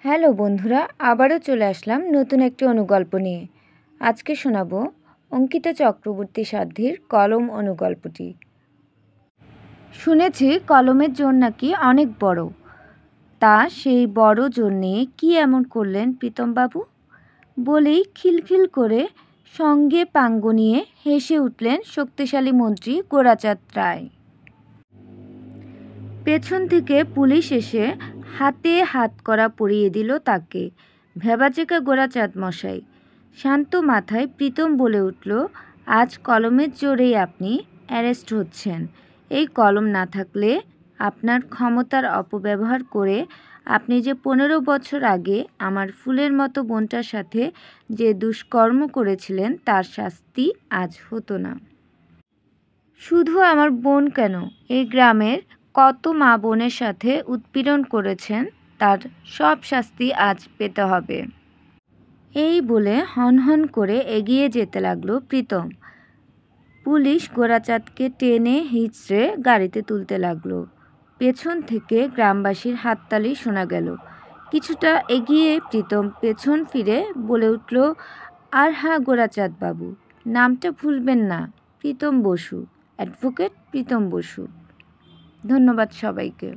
Hello বন্ধুরা, আবারও চলে আসলাম নতুন একটি অনুগল্প নিয়ে। আজকে শোনাবো অঙ্কিতা চক্রবর্তী সাধ্বীর কলম অনুগল্পটি। শুনেছি কলমের জোর নাকি অনেক বড়। তা সেই বড় জোর নিয়ে কী এমন করলেন প্রীতমবাবু? বলেই খিলখিল করে সঙ্গে পাঙ্গ নিয়ে হেসে উঠলেন শক্তিশালী মন্ত্রী গোরাচাঁদ রায়। পেছন থেকে পুলিশ এসে হাতে হাতকড়া পরিয়ে দিল তাকে। ভেবাচেকা গোরাচাঁদ মশাই। শান্ত মাথায় প্রীতম বলে উঠল, আজ কলমের জোরেই আপনি অ্যারেস্ট হচ্ছেন। এই কলম না থাকলে আপনার ক্ষমতার অপব্যবহার করে আপনি যে 15 বছর আগে আমার ফুলের মতো বোনটার সাথে যে দুষ্কর্ম করেছিলেন তার শাস্তি আজ হতো না। শুধু আমার বোন কেন, এই গ্রামের কত মা বোনের সাথে উৎপীড়ন করেছেন তার সব শাস্তি আজ পেতে হবে। এই বলে হনহন করে এগিয়ে যেতে লাগলো প্রীতম। পুলিশ গোরাচাঁদকে টেনে হিঁচড়ে গাড়িতে তুলতে লাগলো। পেছন থেকে গ্রামবাসীর হাততালি শোনা গেল। কিছুটা এগিয়ে প্রীতম পেছন ফিরে বলে উঠল, আর হ্যাঁ গোরাচাঁদ বাবু, নামটা ভুলবেন না, প্রীতম বসু, অ্যাডভোকেট প্রীতম বসু। ধন্যবাদ সবাইকে।